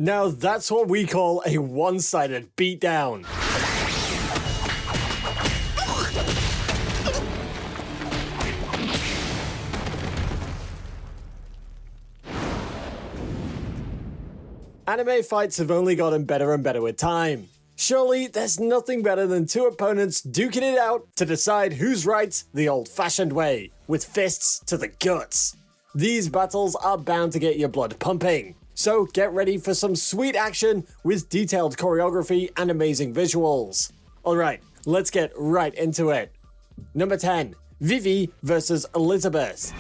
Now that's what we call a one-sided beatdown. Anime fights have only gotten better and better with time. Surely there's nothing better than two opponents duking it out to decide who's right the old-fashioned way, with fists to the guts. These battles are bound to get your blood pumping, so get ready for some sweet action with detailed choreography and amazing visuals. Alright, let's get right into it. Number 10. Vivy vs. Elizabeth.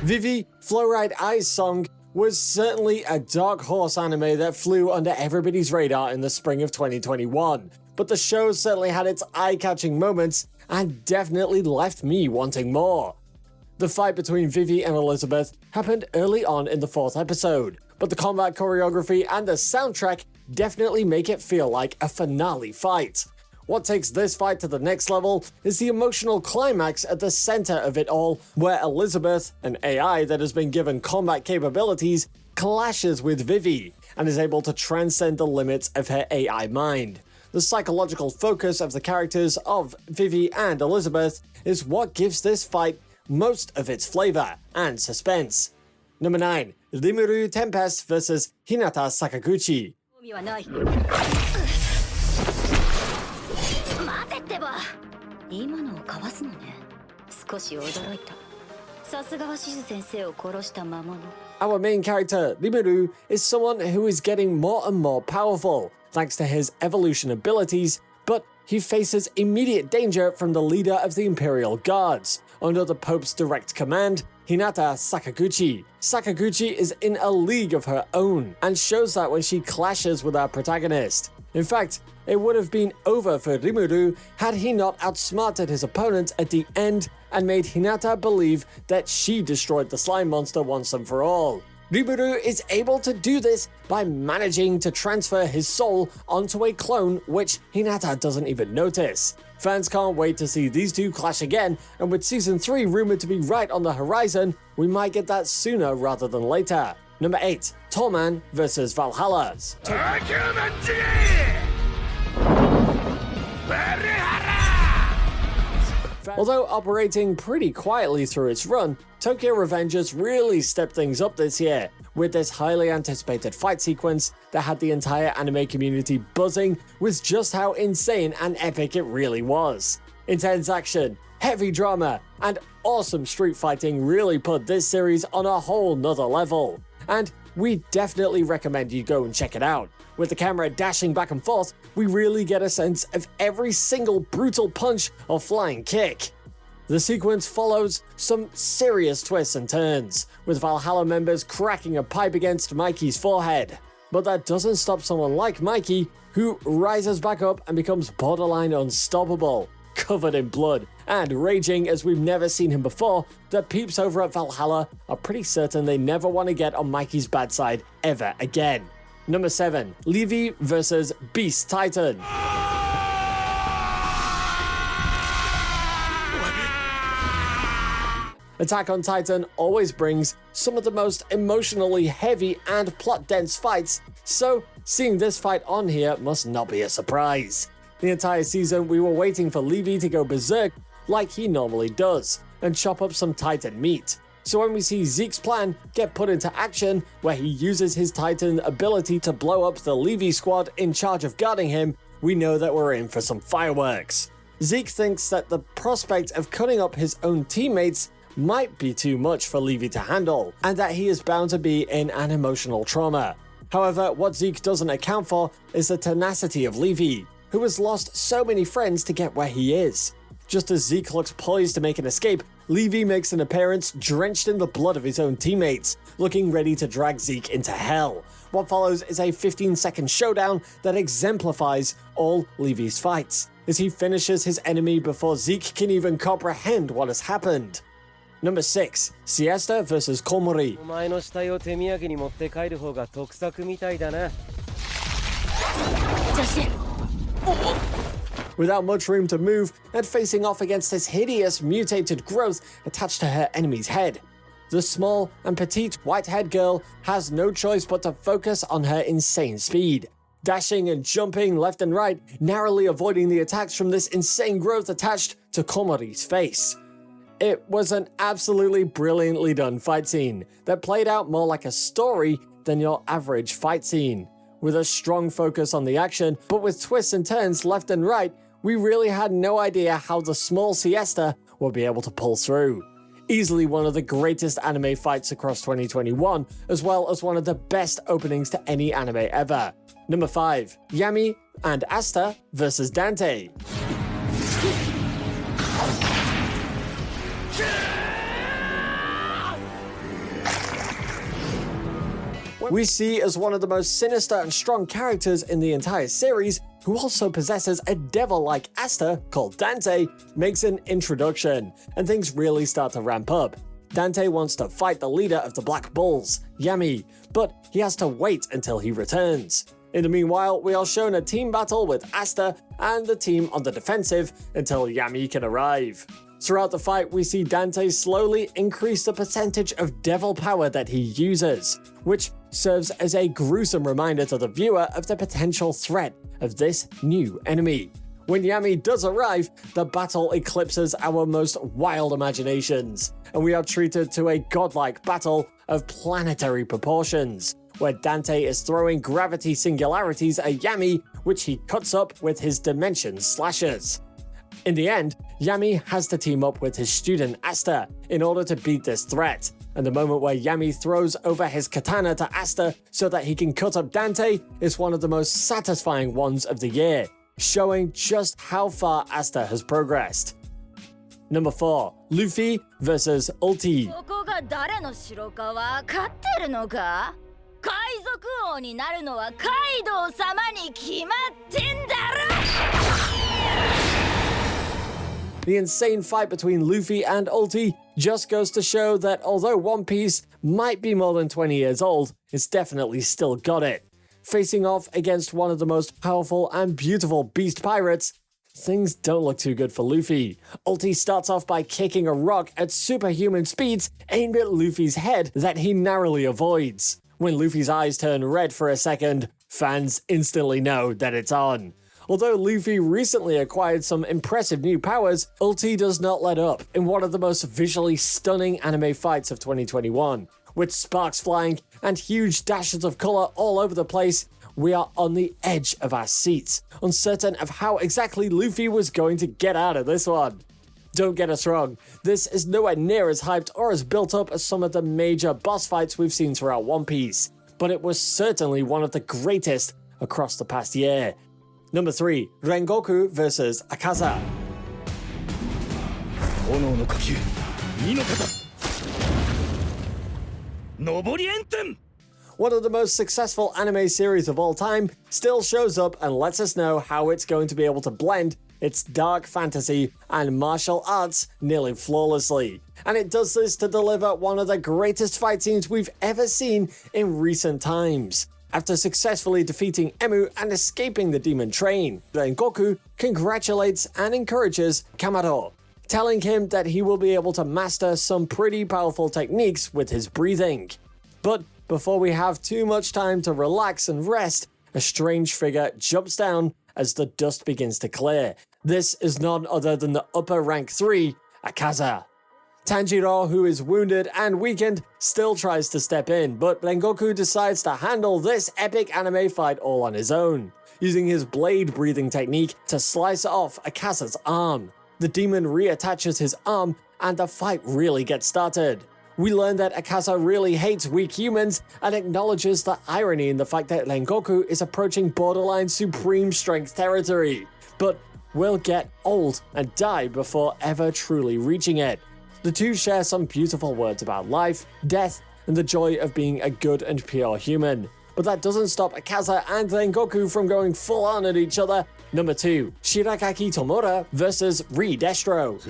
Vivy, Fluorite Eyes song was certainly a dark horse anime that flew under everybody's radar in the spring of 2021, but the show certainly had its eye-catching moments and definitely left me wanting more. The fight between Vivy and Elizabeth happened early on in the 4th episode, but the combat choreography and the soundtrack definitely make it feel like a finale fight. What takes this fight to the next level is the emotional climax at the center of it all, where Elizabeth, an AI that has been given combat capabilities, clashes with Vivy and is able to transcend the limits of her AI mind. The psychological focus of the characters of Vivy and Elizabeth is what gives this fight most of its flavor and suspense. Number 9. Rimuru Tempest vs. Hinata Sakaguchi. Our main character, Rimuru, is someone who is getting more and more powerful, thanks to his evolution abilities, but he faces immediate danger from the leader of the Imperial Guards. Under the Pope's direct command, Hinata Sakaguchi. Sakaguchi is in a league of her own, and shows that when she clashes with our protagonist. In fact, it would have been over for Rimuru had he not outsmarted his opponent at the end and made Hinata believe that she destroyed the slime monster once and for all. Rimuru is able to do this by managing to transfer his soul onto a clone, which Hinata doesn't even notice. Fans can't wait to see these two clash again, and with Season 3 rumored to be right on the horizon, we might get that sooner rather than later. Number 8. Toman vs. Valhalla. Although operating pretty quietly through its run, Tokyo Revengers really stepped things up this year, with this highly anticipated fight sequence that had the entire anime community buzzing with just how insane and epic it really was. Intense action, heavy drama, and awesome street fighting really put this series on a whole nother level. And we definitely recommend you go and check it out. With the camera dashing back and forth, we really get a sense of every single brutal punch or flying kick. The sequence follows some serious twists and turns, with Valhalla members cracking a pipe against Mikey's forehead. But that doesn't stop someone like Mikey, who rises back up and becomes borderline unstoppable, covered in blood, and raging as we've never seen him before. The peeps over at Valhalla are pretty certain they never want to get on Mikey's bad side ever again. Number 7. Levi vs. Beast Titan. Attack on Titan always brings some of the most emotionally heavy and plot-dense fights, so seeing this fight on here must not be a surprise. The entire season we were waiting for Levi to go berserk like he normally does, and chop up some Titan meat. So when we see Zeke's plan get put into action, where he uses his Titan ability to blow up the Levi squad in charge of guarding him, we know that we're in for some fireworks. Zeke thinks that the prospect of cutting up his own teammates might be too much for Levi to handle, and that he is bound to be in an emotional trauma. However, what Zeke doesn't account for is the tenacity of Levi, who has lost so many friends to get where he is. Just as Zeke looks poised to make an escape, Levi makes an appearance drenched in the blood of his own teammates, looking ready to drag Zeke into hell. What follows is a 15-second showdown that exemplifies all Levi's fights, as he finishes his enemy before Zeke can even comprehend what has happened. Number 6. Siesta vs. Koumori. without much room to move and facing off against this hideous mutated growth attached to her enemy's head. The small and petite white-haired girl has no choice but to focus on her insane speed, dashing and jumping left and right, narrowly avoiding the attacks from this insane growth attached to Koumori's face. It was an absolutely brilliantly done fight scene that played out more like a story than your average fight scene. With a strong focus on the action, but with twists and turns left and right, we really had no idea how the small Siesta would be able to pull through. Easily one of the greatest anime fights across 2021, as well as one of the best openings to any anime ever. Number 5. Yami and Asta versus Dante. We see as one of the most sinister and strong characters in the entire series, who also possesses a devil-like Asta called Dante, makes an introduction, and things really start to ramp up. Dante wants to fight the leader of the Black Bulls, Yami, but he has to wait until he returns. In the meanwhile, we are shown a team battle with Asta and the team on the defensive until Yami can arrive. Throughout the fight, we see Dante slowly increase the percentage of devil power that he uses, which serves as a gruesome reminder to the viewer of the potential threat of this new enemy. When Yami does arrive, the battle eclipses our most wild imaginations, and we are treated to a godlike battle of planetary proportions, where Dante is throwing gravity singularities at Yami, which he cuts up with his dimension slashers. In the end, Yami has to team up with his student Asta in order to beat this threat, and the moment where Yami throws over his katana to Asta so that he can cut up Dante is one of the most satisfying ones of the year, showing just how far Asta has progressed. Number 4. Luffy versus Ulti. ここが誰の城か分かってるのか？海賊王になるのはカイドウ様に決まってんだろ！ The insane fight between Luffy and Ulti just goes to show that although One Piece might be more than 20 years old, it's definitely still got it. Facing off against one of the most powerful and beautiful beast pirates, things don't look too good for Luffy. Ulti starts off by kicking a rock at superhuman speeds aimed at Luffy's head that he narrowly avoids. When Luffy's eyes turn red for a second, fans instantly know that it's on. Although Luffy recently acquired some impressive new powers, Ulti does not let up in one of the most visually stunning anime fights of 2021. With sparks flying and huge dashes of color all over the place, we are on the edge of our seats, uncertain of how exactly Luffy was going to get out of this one. Don't get us wrong, this is nowhere near as hyped or as built up as some of the major boss fights we've seen throughout One Piece, but it was certainly one of the greatest across the past year. Number 3. Rengoku versus Akaza. One of the most successful anime series of all time still shows up and lets us know how it's going to be able to blend its dark fantasy and martial arts nearly flawlessly. And it does this to deliver one of the greatest fight scenes we've ever seen in recent times. After successfully defeating Emu and escaping the demon train, Rengoku congratulates and encourages Kamado, telling him that he will be able to master some pretty powerful techniques with his breathing. But before we have too much time to relax and rest, a strange figure jumps down as the dust begins to clear. This is none other than the upper rank 3, Akaza. Tanjiro, who is wounded and weakened, still tries to step in, but Rengoku decides to handle this epic anime fight all on his own, using his blade breathing technique to slice off Akaza's arm. The demon reattaches his arm and the fight really gets started. We learn that Akaza really hates weak humans and acknowledges the irony in the fact that Rengoku is approaching borderline supreme strength territory, but will get old and die before ever truly reaching it. The two share some beautiful words about life, death, and the joy of being a good and pure human. But that doesn't stop Akaza and Rengoku from going full on at each other. Number 2, Shirakaki Tomura versus Re-Destro.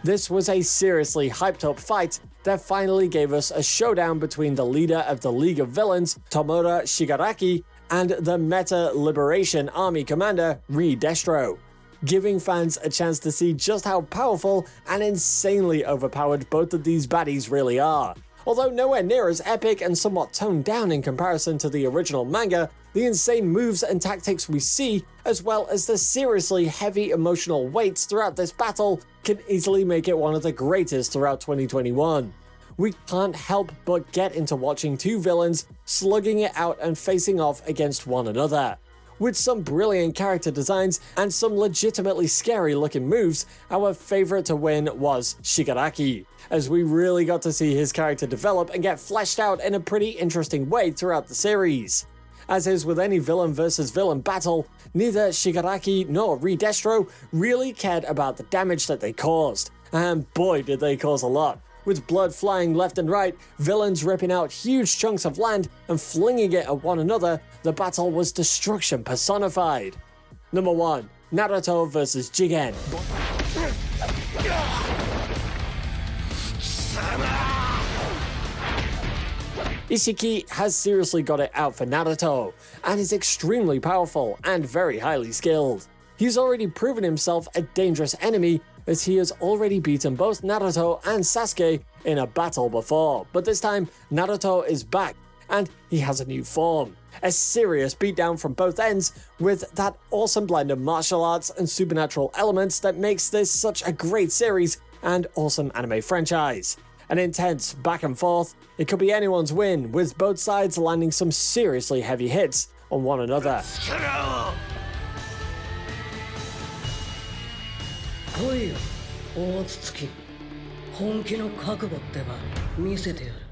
This was a seriously hyped up fight that finally gave us a showdown between the leader of the League of Villains, Tomura Shigaraki, and the Meta Liberation Army commander, Destro, giving fans a chance to see just how powerful and insanely overpowered both of these baddies really are. Although nowhere near as epic and somewhat toned down in comparison to the original manga, the insane moves and tactics we see, as well as the seriously heavy emotional weights throughout this battle, can easily make it one of the greatest throughout 2021. We can't help but get into watching two villains slugging it out and facing off against one another. With some brilliant character designs and some legitimately scary looking moves, our favorite to win was Shigaraki, as we really got to see his character develop and get fleshed out in a pretty interesting way throughout the series. As is with any villain versus villain battle, neither Shigaraki nor Destro really cared about the damage that they caused, and boy did they cause a lot. With blood flying left and right, villains ripping out huge chunks of land and flinging it at one another, the battle was destruction personified. Number 1. Naruto vs Jigen. Isshiki has seriously got it out for Naruto, and is extremely powerful and very highly skilled. He's already proven himself a dangerous enemy, as he has already beaten both Naruto and Sasuke in a battle before, but this time Naruto is back, and he has a new form. A serious beatdown from both ends, with that awesome blend of martial arts and supernatural elements that makes this such a great series and awesome anime franchise. An intense back and forth, it could be anyone's win, with both sides landing some seriously heavy hits on one another. 来いよ大筒木本気の覚悟ってば見せてやる